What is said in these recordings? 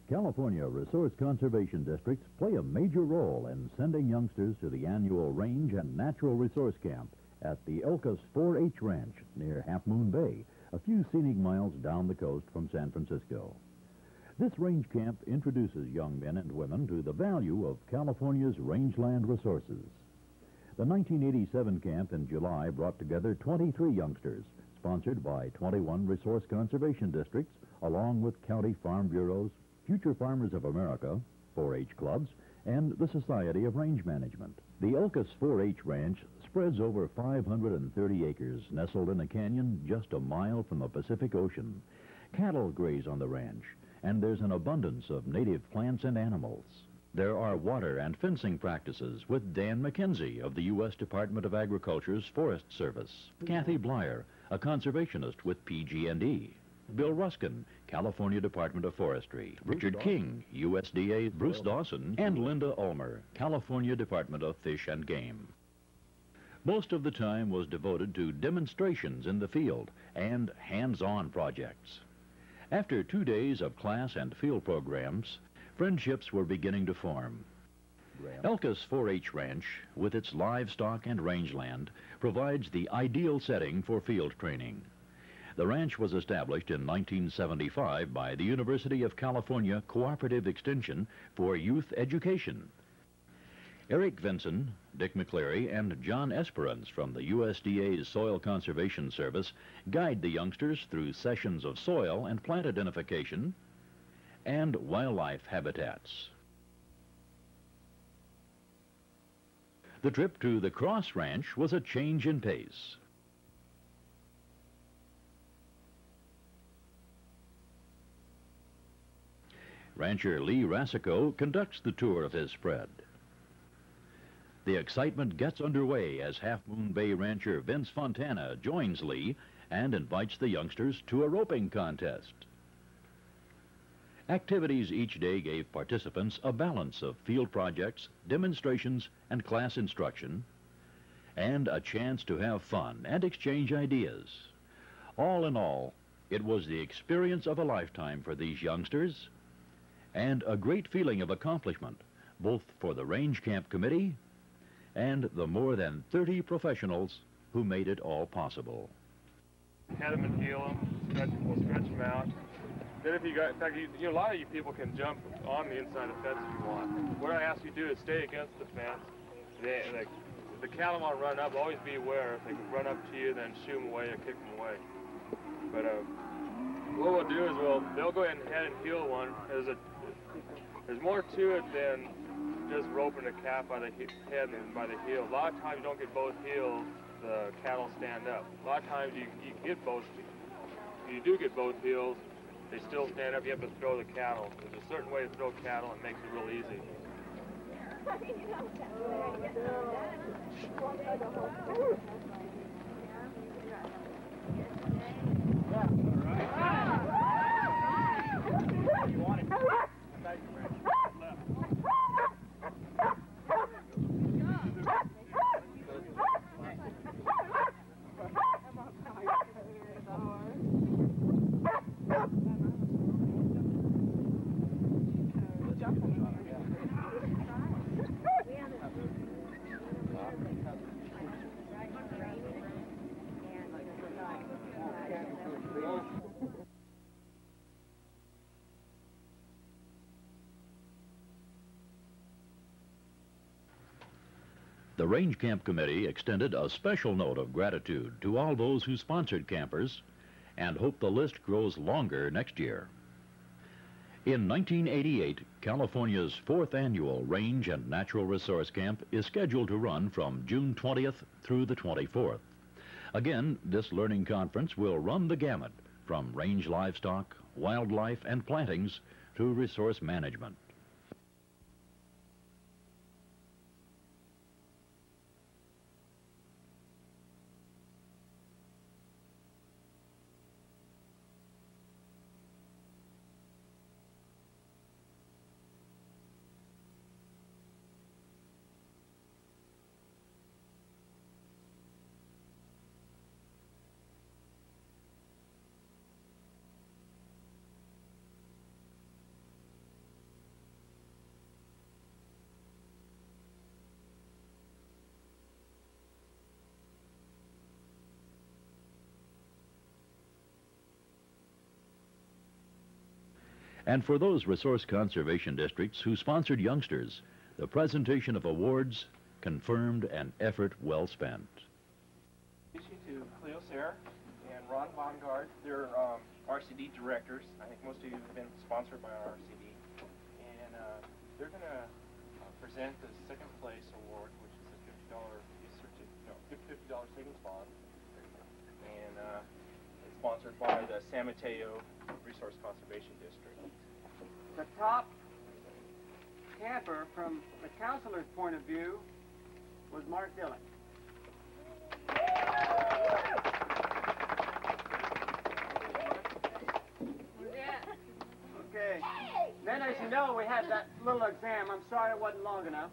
California resource conservation districts play a major role in sending youngsters to the annual Range and Natural Resource Camp at the Elkus 4-H Ranch near Half Moon Bay, a few scenic miles down the coast from San Francisco. This range camp introduces young men and women to the value of California's rangeland resources. The 1987 camp in July brought together 23 youngsters, sponsored by 21 resource conservation districts, along with county farm bureaus, Future Farmers of America, 4-H clubs, and the Society of Range Management. The Elkus 4-H Ranch spreads over 530 acres, nestled in a canyon just a mile from the Pacific Ocean. Cattle graze on the ranch, and there's an abundance of native plants and animals. There are water and fencing practices with Dan McKenzie of the U.S. Department of Agriculture's Forest Service, Kathy Blyer, a conservationist with PG&E, Bill Ruskin, California Department of Forestry, Richard King, USDA, Bruce Dawson, and Linda Ulmer, California Department of Fish and Game. Most of the time was devoted to demonstrations in the field and hands-on projects. After 2 days of class and field programs, friendships were beginning to form. Elkus 4-H Ranch, with its livestock and rangeland, provides the ideal setting for field training. The ranch was established in 1975 by the University of California Cooperative Extension for Youth Education. Eric Vinson, Dick McCleary, and John Esperance from the USDA's Soil Conservation Service guide the youngsters through sessions of soil and plant identification and wildlife habitats. The trip to the Cross Ranch was a change in pace. Rancher Lee Rasico conducts the tour of his spread. The excitement gets underway as Half Moon Bay rancher Vince Fontana joins Lee and invites the youngsters to a roping contest. Activities each day gave participants a balance of field projects, demonstrations, and class instruction, and a chance to have fun and exchange ideas. All in all, it was the experience of a lifetime for these youngsters and a great feeling of accomplishment, both for the Range Camp Committee and the more than 30 professionals who made it all possible. Head them and heel them, we'll stretch them out. Then if you got, in fact, a lot of you people can jump on the inside of the fence if you want. What I ask you to do is stay against the fence. The cattle want to run up, always be aware. If they can run up to you, then shoo them away or kick them away. But what we'll do is they'll go ahead and heel one. There's more to it than just roping a calf by the head and by the heel. A lot of times you don't get both heels, the cattle stand up. A lot of times you get both. If you do get both heels, they still stand up. You have to throw the cattle. There's a certain way to throw cattle and it makes it real easy. You want it. The Range Camp Committee extended a special note of gratitude to all those who sponsored campers and hope the list grows longer next year. In 1988, California's 4th annual Range and Natural Resource Camp is scheduled to run from June 20th through the 24th. Again, this learning conference will run the gamut from range livestock, wildlife, and plantings to resource management. And for those resource conservation districts who sponsored youngsters, the presentation of awards confirmed an effort well spent. To Cleo Sayre and Ron Bongard, they're RCD directors. I think most of you have been sponsored by our RCD. And they're going to present the second place award, which is a $50 savings bond. And it's sponsored by the San Mateo Resource Conservation District. The top camper from the counselor's point of view was Mark Dillon. Okay. Then, as you know, we had that little exam. I'm sorry it wasn't long enough.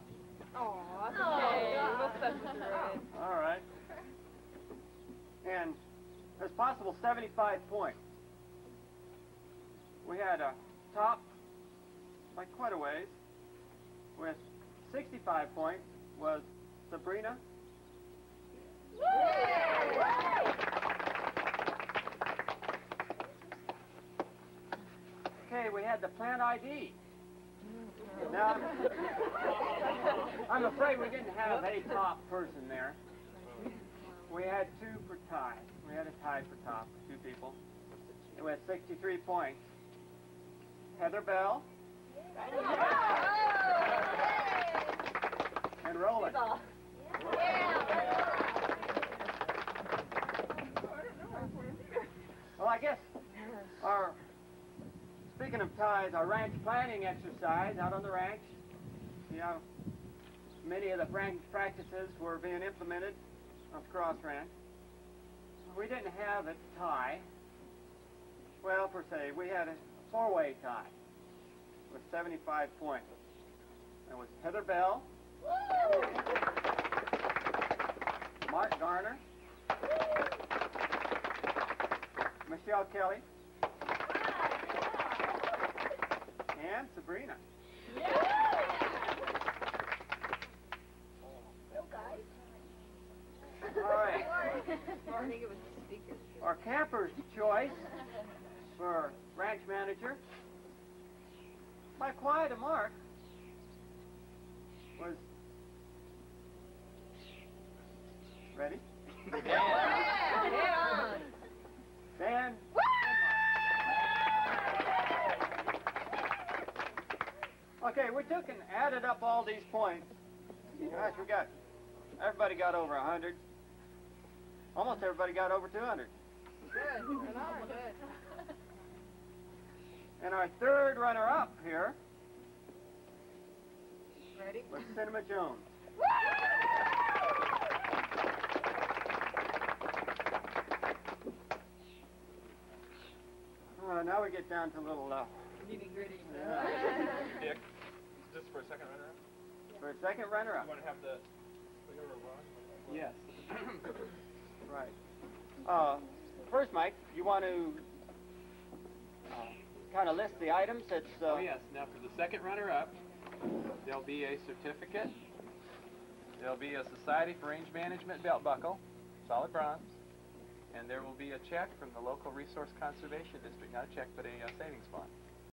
Oh, that's okay. We'll set this right. All right. And there's possible 75 points. We had a top by quite a ways with 65 points was Sabrina. Okay, we had the plant ID. Now, I'm afraid we didn't have a top person there. We had two for tie. We had a tie for top, two people. With 63 points. Heather Bell. And Roland. Well, I guess speaking of ties, our ranch planning exercise out on the ranch, you know, many of the ranch practices were being implemented on Cross Ranch. We didn't have a tie. Well, per se, we had a four-way tie with 75 points. That was Heather Bell, Mark Garner, Michelle Kelly, and Sabrina. All right. Our camper's choice for ranch manager, by quite a mark, was ready? Dan. Okay, we took and added up all these points. Gosh, everybody got over 100. Almost everybody got over 200. Good. Good. And our third runner-up here Ready? was Cinema Jones. Now we get down to a little nitty-gritty. Dick, is this for a second runner-up? For a second runner-up. You want to have the Yes. Right. First, Mike, you want to kind of list the items that's... Oh, yes. Now, for the second runner-up, there'll be a certificate. There'll be a Society for Range Management belt buckle, solid bronze. And there will be a check from the local Resource Conservation District. Not a check, but a savings bond.